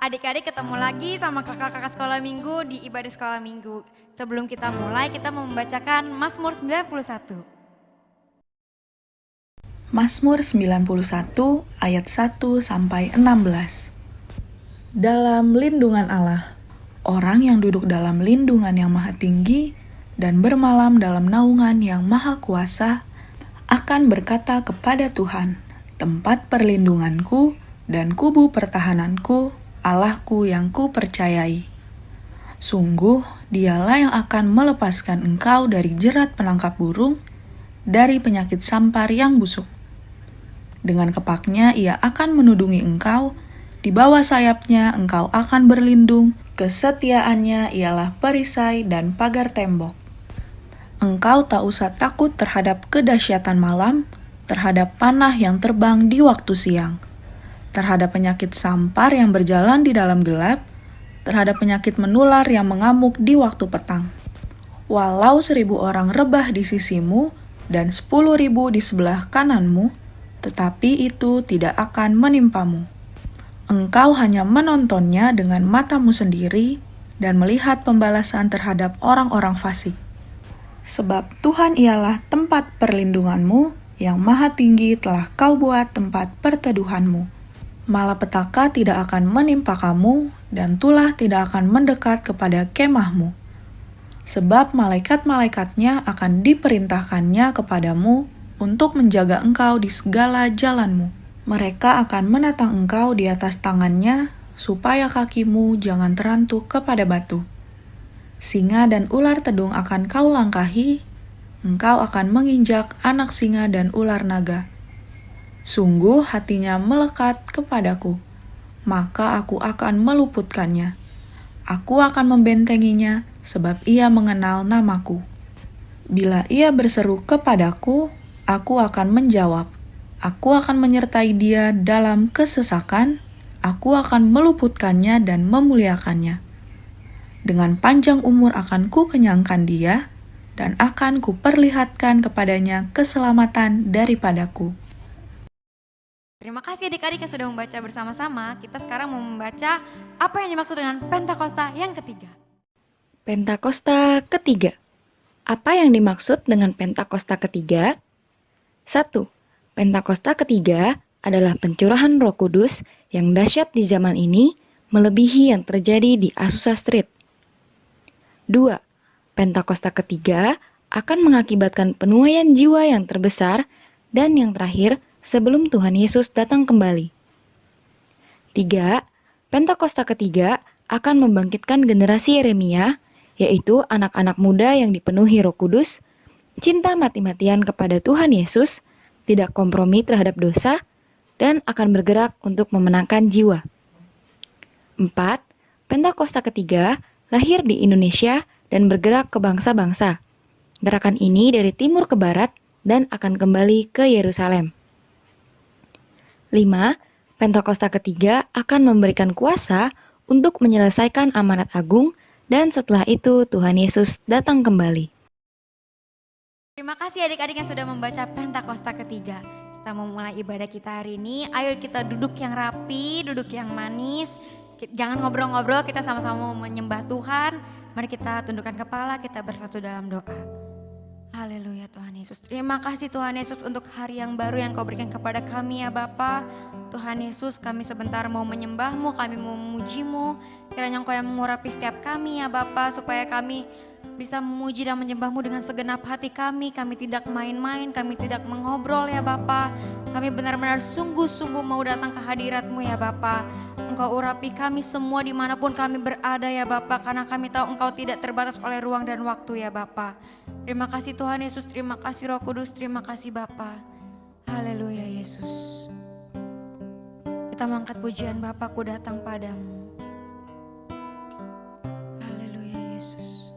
Adik-adik ketemu lagi sama kakak-kakak sekolah minggu di ibadah sekolah minggu. Sebelum kita mulai, kita mau membacakan Mazmur 91. Mazmur 91 ayat 1 sampai 16. Dalam lindungan Allah, orang yang duduk dalam lindungan yang maha tinggi dan bermalam dalam naungan yang maha kuasa akan berkata kepada Tuhan, tempat perlindunganku dan kubu pertahananku, Allahku yang ku percayai. Sungguh, dialah yang akan melepaskan engkau dari jerat penangkap burung, dari penyakit sampar yang busuk. Dengan kepaknya ia akan menudungi engkau, di bawah sayapnya engkau akan berlindung, kesetiaannya ialah perisai dan pagar tembok. Engkau tak usah takut terhadap kedahsyatan malam, terhadap panah yang terbang di waktu siang, terhadap penyakit sampar yang berjalan di dalam gelap, terhadap penyakit menular yang mengamuk di waktu petang. Walau 1.000 orang rebah di sisimu dan 10.000 di sebelah kananmu, tetapi itu tidak akan menimpamu. Engkau hanya menontonnya dengan matamu sendiri dan melihat pembalasan terhadap orang-orang fasik. Sebab Tuhan ialah tempat perlindunganmu, yang maha tinggi telah kau buat tempat perteduhanmu. Malapetaka tidak akan menimpa kamu, dan tulah tidak akan mendekat kepada kemahmu. Sebab malaikat-malaikatnya akan diperintahkannya kepadamu untuk menjaga engkau di segala jalanmu. Mereka akan menatang engkau di atas tangannya, supaya kakimu jangan terantuk kepada batu. Singa dan ular tedung akan kau langkahi, engkau akan menginjak anak singa dan ular naga. Sungguh hatinya melekat kepadaku, maka aku akan meluputkannya. Aku akan membentenginya, sebab ia mengenal namaku. Bila ia berseru kepadaku, aku akan menjawab. Aku akan menyertai dia dalam kesesakan, aku akan meluputkannya dan memuliakannya. Dengan panjang umur akan ku kenyangkan dia, dan akan ku perlihatkan kepadanya keselamatan daripadaku. Terima kasih adik-adik yang sudah membaca bersama-sama. Kita sekarang mau membaca apa yang dimaksud dengan Pentakosta yang ketiga. Pentakosta ketiga. Apa yang dimaksud dengan Pentakosta ketiga? 1. Pentakosta ketiga adalah pencurahan Roh Kudus yang dahsyat di zaman ini, melebihi yang terjadi di Azusa Street. 2. Pentakosta ketiga akan mengakibatkan penuaian jiwa yang terbesar dan yang terakhir sebelum Tuhan Yesus datang kembali. 3. Pentakosta ketiga akan membangkitkan generasi Yeremia, yaitu anak-anak muda yang dipenuhi Roh Kudus, cinta mati-matian kepada Tuhan Yesus, tidak kompromi terhadap dosa, dan akan bergerak untuk memenangkan jiwa. 4. Pentakosta ketiga lahir di Indonesia dan bergerak ke bangsa-bangsa. Gerakan ini dari timur ke barat dan akan kembali ke Yerusalem. 5. Pentakosta ketiga akan memberikan kuasa untuk menyelesaikan amanat agung, dan setelah itu Tuhan Yesus datang kembali. Terima kasih adik-adik yang sudah membaca Pentakosta ketiga. Kita mau mulai ibadah kita hari ini. Ayo kita duduk yang rapi, duduk yang manis. Jangan ngobrol-ngobrol, kita sama-sama menyembah Tuhan. Mari kita tundukkan kepala, kita bersatu dalam doa. Haleluya Tuhan Yesus. Terima kasih Tuhan Yesus untuk hari yang baru yang Kau berikan kepada kami ya Bapa. Tuhan Yesus, kami sebentar mau menyembah-Mu, kami mau memuji-Mu. Kiranya Engkau yang mengurapi setiap kami ya Bapa, supaya kami bisa memuji dan menyembah-Mu dengan segenap hati kami. Kami tidak main-main, kami tidak mengobrol ya Bapa. Kami benar-benar sungguh-sungguh mau datang ke hadirat-Mu ya Bapa. Engkau urapi kami semua dimanapun kami berada ya Bapa, karena kami tahu Engkau tidak terbatas oleh ruang dan waktu ya Bapa. Terima kasih Tuhan Yesus, terima kasih Roh Kudus, terima kasih Bapa. Haleluya Yesus. Kita mengangkat pujian Bapa, ku datang padamu. Haleluya Yesus.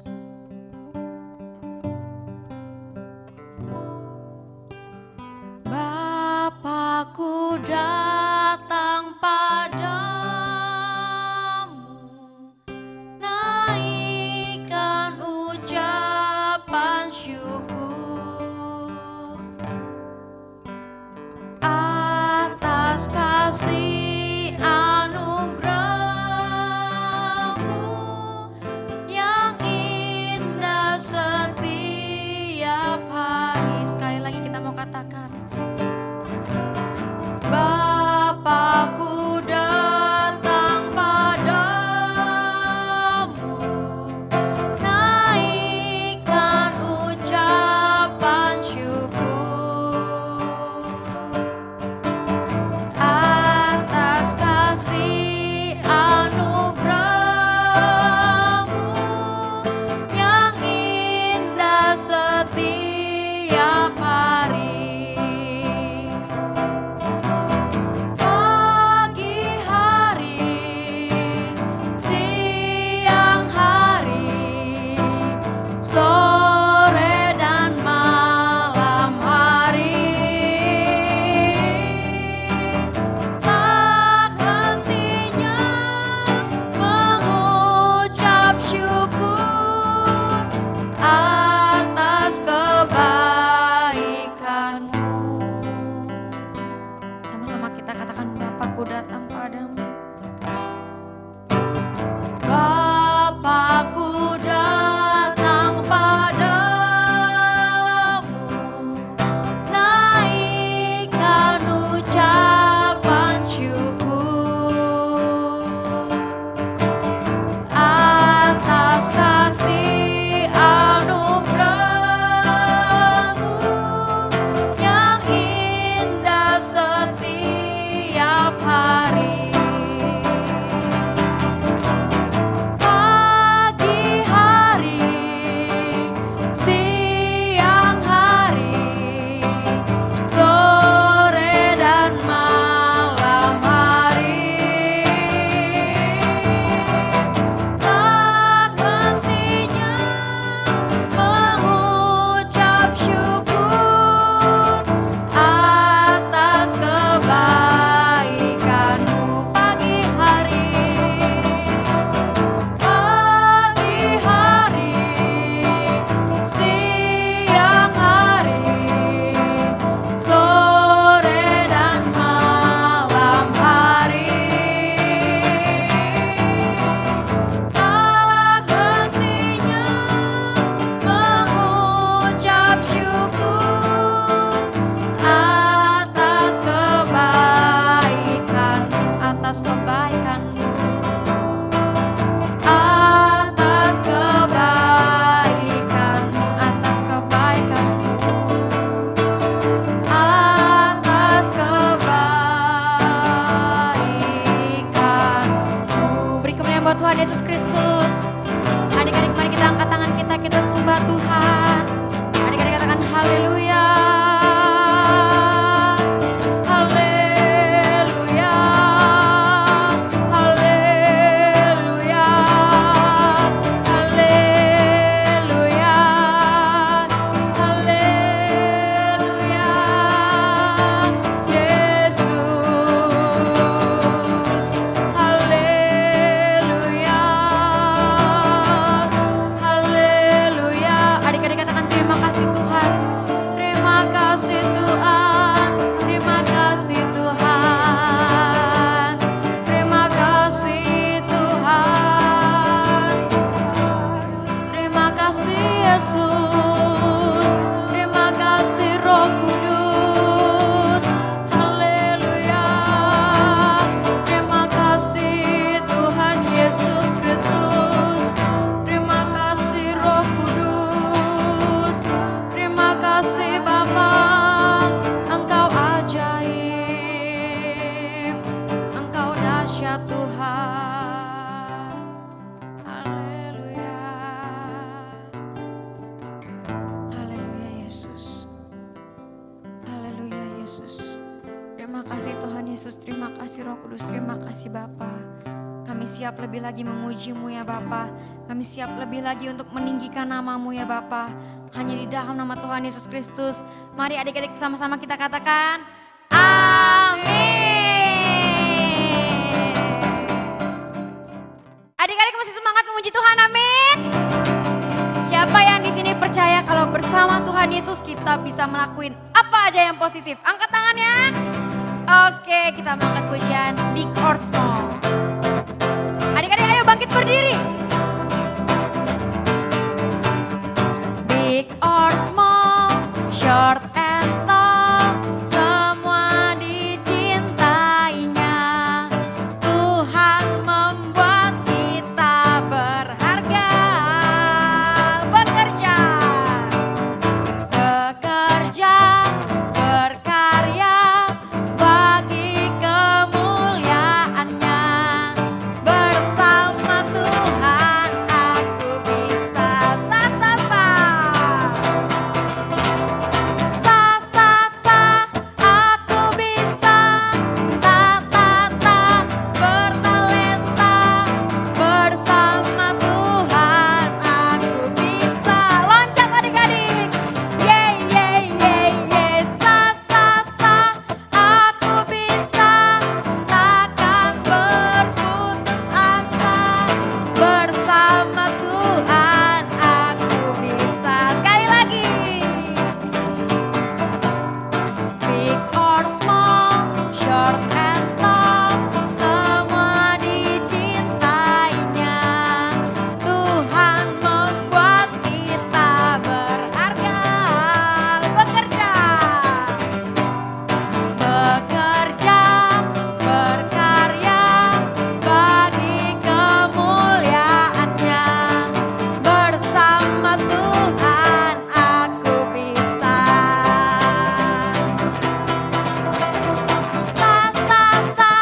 Bapa, ku datang padamu, naikkan ucapan syukur atas kasih anugerah Yesus Kristus. Adik-adik mari kita angkat tangan kita sembah Tuhan. Adik-adik katakan haleluya. Haleluya. Haleluya. Haleluya. Haleluya. Yesus. Haleluya. Haleluya. Adik-adik katakan terima kasih Tuhan. Terima kasih Tuhan. Terima kasih Tuhan. Terima kasih Tuhan. Terima kasih Yesus. Terima kasih Roh Kudus. Haleluya. Terima kasih Tuhan Yesus Kristus. Terima kasih Roh Kudus. Terima kasih Bapa. Engkau ajaib. Engkau dahsyat Tuhan. Haleluya. Haleluya Yesus. Haleluya Yesus. Terima kasih Tuhan Yesus. Terima kasih Roh Kudus. Terima kasih Bapa. Kami siap lebih lagi memuji-Mu ya Bapa. Kami siap lebih lagi untuk meninggikan nama-Mu ya Bapa. Hanya di dalam nama Tuhan Yesus Kristus. Mari adik-adik sama-sama kita katakan amin. Adik-adik masih semangat memuji Tuhan, amin. Siapa yang di sini percaya kalau bersama Tuhan Yesus kita bisa melakukan apa aja yang positif? Angkat tangannya. Oke, kita mengangkat pujian Big or Small. Adik-adik ayo bangkit berdiri. Big or small, short and tall, semua dicintainya. Tuhan membuat kita berharga. Bekerja, bekerja, berkarya bagi kemuliaannya. Bersama Tuhan aku bisa sa sa sa. Sa sa sa aku bisa ta ta ta bertalenta. Bersama Tuhan aku bisa. Loncat adik-adik. Yeay yeay yeay yeay. Sa sa sa aku bisa. Takkan berputus asa. Bersama Tuhan aku bisa. Sekali lagi. Big or small, short and tall, semua dicintainya. Tuhan membuat kita berharga. Bekerja, bekerja, berkarya bagi kemuliaannya. Bersama Tuhan aku bisa. Sa sa sa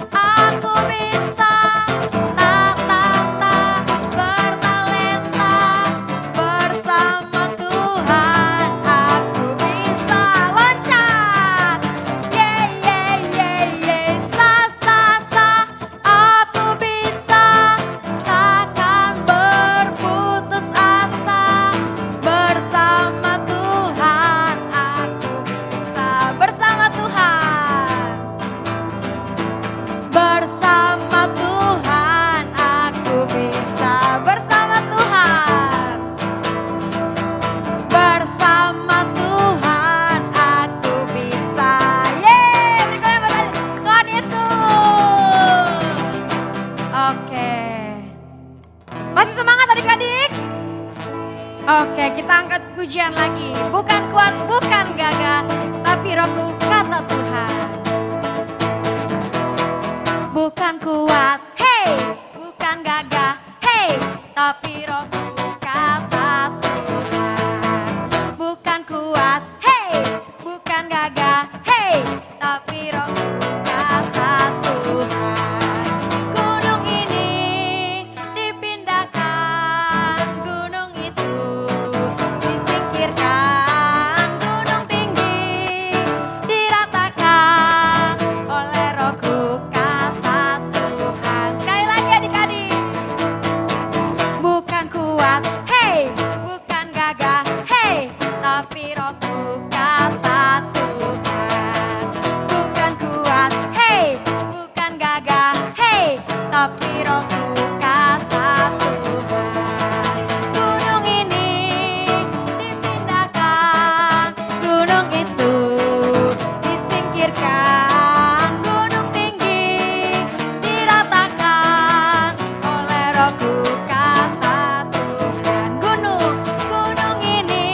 aku bisa. Ta ta ta bertalenta. Bersama Tuhan aku bisa. Loncat. Yeay yeay yeay yeay. Sa sa sa aku bisa. Takkan berputus asa. Bersama Tuhan aku bisa. Bersama Tuhan. Bersama Tuhan aku bisa. Bersama Tuhan. Bersama Tuhan aku bisa. Yeay, beri goyang buat Tuhan Yesus. Oke. Masih semangat adik-adik? Oke, kita angkat pujian lagi. Bukan kuat, bukan gagah, tapi rohku kata Tuhan. Bukan kuat, hey, bukan gagah, hey, tapi rohku kata Tuhan. Bukan kuat, hey, bukan gagah, hey, tapi rohku kata Tuhan. Gunung ini rohku kata Tuhan. Gunung ini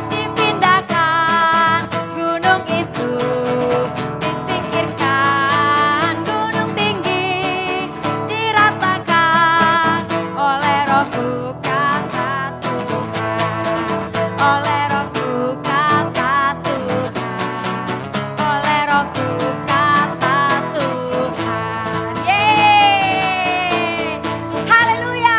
dipindahkan, gunung itu disingkirkan, gunung tinggi diratakan oleh rohku kata Tuhan, oleh rohku kata Tuhan, oleh rohku kata Tuhan. Yeay, haleluya.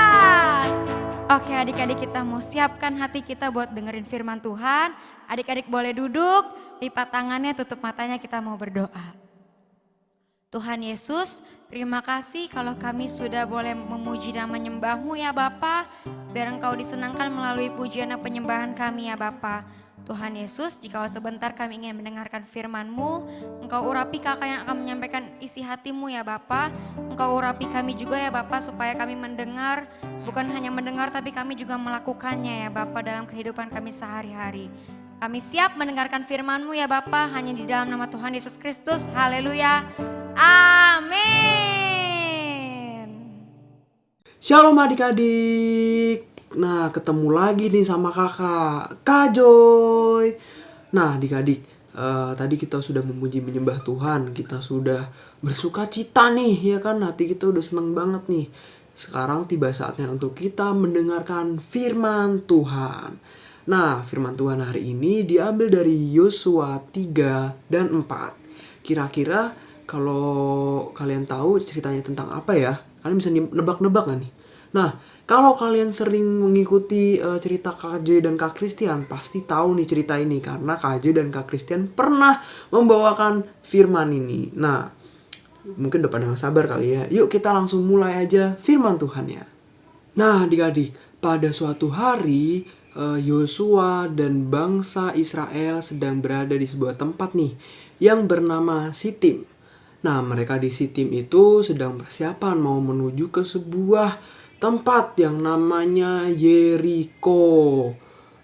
Oke adik-adik, kita mau siapkan hati kita buat dengerin firman Tuhan. Adik-adik boleh duduk, lipat tangannya, tutup matanya, kita mau berdoa. Tuhan Yesus, terima kasih kalau kami sudah boleh memuji dan menyembah-Mu ya Bapa. Biar Engkau disenangkan melalui pujian dan penyembahan kami ya Bapa. Tuhan Yesus, jika sebentar kami ingin mendengarkan firman-Mu, Engkau urapi kakak yang akan menyampaikan isi hati-Mu ya Bapa. Engkau urapi kami juga ya Bapa, supaya kami mendengar, bukan hanya mendengar tapi kami juga melakukannya ya Bapa dalam kehidupan kami sehari-hari. Kami siap mendengarkan firman-Mu ya Bapa, hanya di dalam nama Tuhan Yesus Kristus. Haleluya. Amin. Shalom adik-adik. Nah, ketemu lagi nih sama kakak, Kak Joy. Nah, adik-adik, tadi kita sudah memuji menyembah Tuhan. Kita sudah bersuka cita nih, ya kan? Hati kita udah seneng banget nih. Sekarang tiba saatnya untuk kita mendengarkan firman Tuhan. Nah, firman Tuhan hari ini diambil dari Yosua 3 dan 4. Kira-kira kalau kalian tahu ceritanya tentang apa ya? Kalian bisa nebak-nebak gak nih? Nah, kalau kalian sering mengikuti cerita Kak Joy dan Kak Christian, pasti tahu nih cerita ini. Karena Kak Joy dan Kak Christian pernah membawakan firman ini. Nah, mungkin udah pada gak sabar kali ya. Yuk kita langsung mulai aja firman Tuhan ya. Nah, adik-adik, pada suatu hari Yosua dan bangsa Israel sedang berada di sebuah tempat nih yang bernama Sitim. Nah, mereka di Sitim itu sedang persiapan mau menuju ke sebuah tempat yang namanya Yeriko.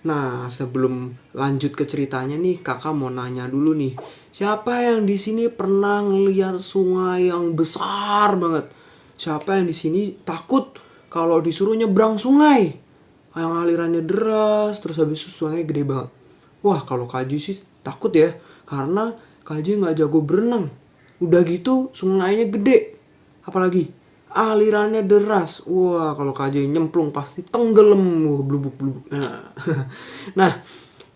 Nah, sebelum lanjut ke ceritanya nih, kakak mau nanya dulu nih. Siapa yang di sini pernah ngeliat sungai yang besar banget? Siapa yang di sini takut kalau disuruh nyebrang sungai? Yang alirannya deras, terus habis itu sungainya gede banget. Wah, kalau Kak Joy sih takut ya, karena Kak Joy gak jago berenang. Udah gitu sungainya gede, apalagi alirannya deras. Wah, kalau Kak Joy nyemplung pasti tenggelam, blubuk-blubuk. Nah,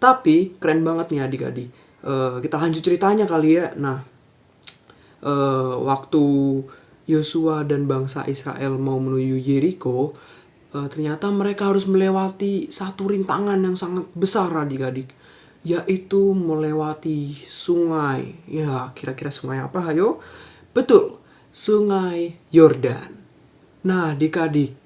tapi keren banget nih adik-adik. Kita lanjut ceritanya kali ya. Nah, waktu Yosua dan bangsa Israel mau menuju Yeriko, ternyata mereka harus melewati satu rintangan yang sangat besar adik-adik, yaitu melewati sungai. Ya, kira-kira sungai apa? Ayo. Betul, sungai Yordan. Nah, adik-adik,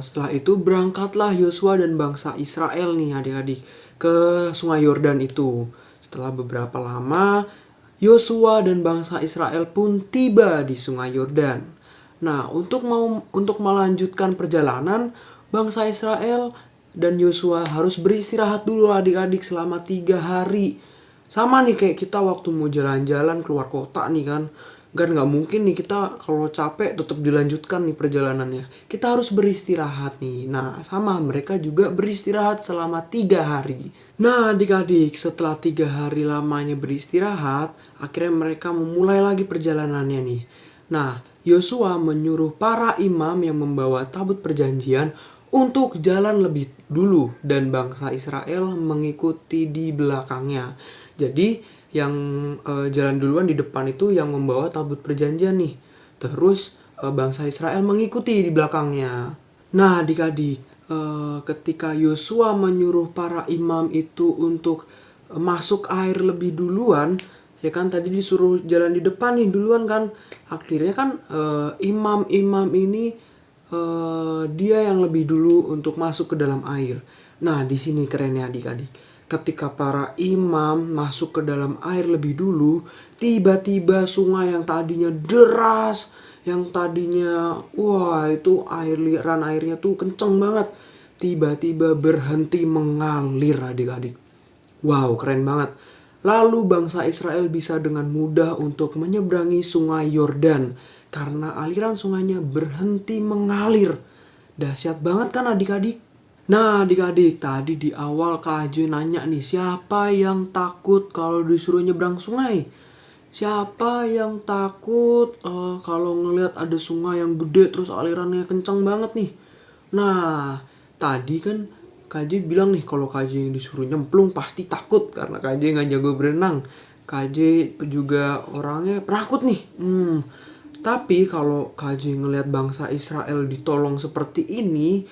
setelah itu berangkatlah Yosua dan bangsa Israel nih adik-adik ke sungai Yordan itu. Setelah beberapa lama, Yosua dan bangsa Israel pun tiba di sungai Yordan. Nah, untuk melanjutkan perjalanan, bangsa Israel dan Yosua harus beristirahat dulu adik-adik selama 3 hari. Sama nih kayak kita waktu mau jalan-jalan keluar kota nih kan. Kan gak mungkin nih kita kalau capek tetap dilanjutkan nih perjalanannya. Kita harus beristirahat nih. Nah, sama mereka juga beristirahat selama 3 hari. Nah, adik-adik, setelah 3 hari lamanya beristirahat, akhirnya mereka memulai lagi perjalanannya nih. Nah, Yosua menyuruh para imam yang membawa tabut perjanjian untuk jalan lebih dulu dan bangsa Israel mengikuti di belakangnya. Jadi yang jalan duluan di depan itu yang membawa tabut perjanjian nih. Terus bangsa Israel mengikuti di belakangnya. Nah, adik-adik, ketika Yosua menyuruh para imam itu untuk masuk air lebih duluan, ya kan tadi disuruh jalan di depan nih duluan kan. Akhirnya kan imam-imam ini dia yang lebih dulu untuk masuk ke dalam air. Nah, di sini kerennya adik-adik. Ketika para imam masuk ke dalam air lebih dulu, tiba-tiba sungai yang tadinya deras, yang tadinya wah itu aliran airnya tuh kenceng banget, tiba-tiba berhenti mengalir adik-adik. Wow, keren banget. Lalu bangsa Israel bisa dengan mudah untuk menyeberangi sungai Yordan karena aliran sungainya berhenti mengalir. Dahsyat banget kan adik-adik? Nah adik-adik, tadi di awal Kak Joy nanya nih, siapa yang takut kalau disuruh nyebrang sungai? Siapa yang takut kalau ngelihat ada sungai yang gede terus alirannya kencang banget nih? Nah, tadi kan Kak Joy bilang nih kalau Kak Joy disuruh nyemplung pasti takut karena Kak Joy nggak jago berenang. Kak Joy juga orangnya penakut nih. Tapi kalau Kak Joy ngelihat bangsa Israel ditolong seperti ini,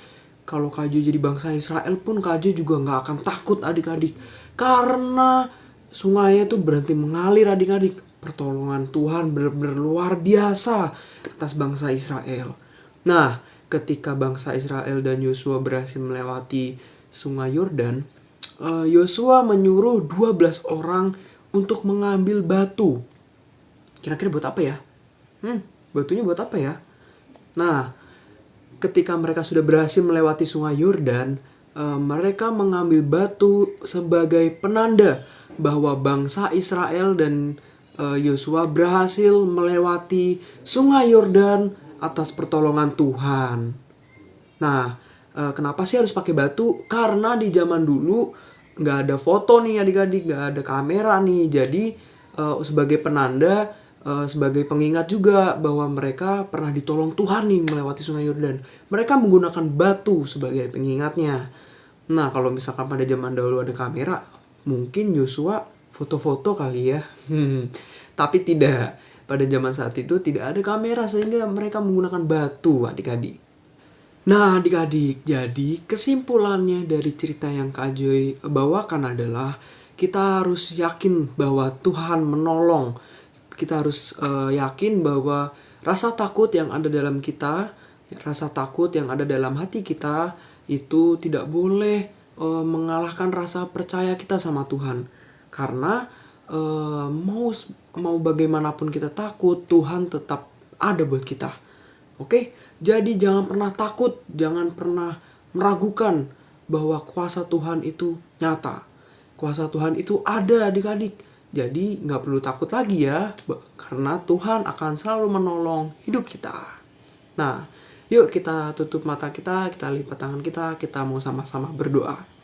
kalau Kak Joy jadi bangsa Israel pun Kak Joy juga nggak akan takut adik-adik. Karena sungainya tuh berhenti mengalir adik-adik. Pertolongan Tuhan benar-benar luar biasa atas bangsa Israel. Nah, ketika bangsa Israel dan Yosua berhasil melewati sungai Yordan, Yosua menyuruh 12 orang untuk mengambil batu. Kira-kira buat apa ya? Batunya buat apa ya? Nah, ketika mereka sudah berhasil melewati sungai Yordan, mereka mengambil batu sebagai penanda bahwa bangsa Israel dan Yosua berhasil melewati sungai Yordan atas pertolongan Tuhan. Nah, kenapa sih harus pakai batu? Karena di zaman dulu nggak ada foto nih adik-adik, nggak ada kamera nih. Jadi sebagai penanda, sebagai pengingat juga bahwa mereka pernah ditolong Tuhan nih melewati sungai Yordan. Mereka menggunakan batu sebagai pengingatnya. Nah, kalau misalkan pada zaman dahulu ada kamera, mungkin Yosua foto-foto kali ya. Tapi tidak. Pada zaman saat itu tidak ada kamera sehingga mereka menggunakan batu adik-adik. Nah adik-adik, jadi kesimpulannya dari cerita yang Kak Joy bawakan adalah kita harus yakin bahwa Tuhan menolong. Kita harus yakin bahwa rasa takut yang ada dalam kita, rasa takut yang ada dalam hati kita itu tidak boleh mengalahkan rasa percaya kita sama Tuhan. Karena mau bagaimanapun kita takut, Tuhan tetap ada buat kita. Oke? Jadi jangan pernah takut, jangan pernah meragukan bahwa kuasa Tuhan itu nyata. Kuasa Tuhan itu ada adik-adik. Jadi gak perlu takut lagi ya, karena Tuhan akan selalu menolong hidup kita. Nah, yuk kita tutup mata kita lipat tangan kita mau sama-sama berdoa.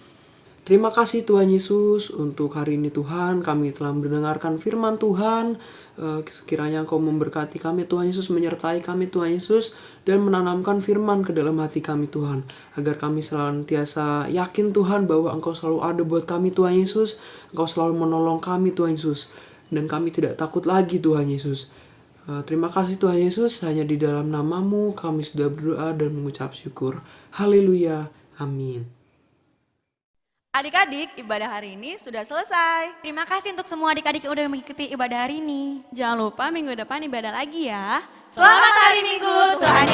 Terima kasih Tuhan Yesus untuk hari ini Tuhan, kami telah mendengarkan firman Tuhan. Sekiranya Engkau memberkati kami Tuhan Yesus, menyertai kami Tuhan Yesus, dan menanamkan firman ke dalam hati kami Tuhan. Agar kami senantiasa yakin Tuhan bahwa Engkau selalu ada buat kami Tuhan Yesus. Engkau selalu menolong kami Tuhan Yesus. Dan kami tidak takut lagi Tuhan Yesus. Terima kasih Tuhan Yesus, hanya di dalam nama-Mu kami sudah berdoa dan mengucap syukur. Haleluya, amin. Adik-adik, ibadah hari ini sudah selesai. Terima kasih untuk semua adik-adik yang udah mengikuti ibadah hari ini. Jangan lupa minggu depan ibadah lagi ya. Selamat hari Minggu, Tuhan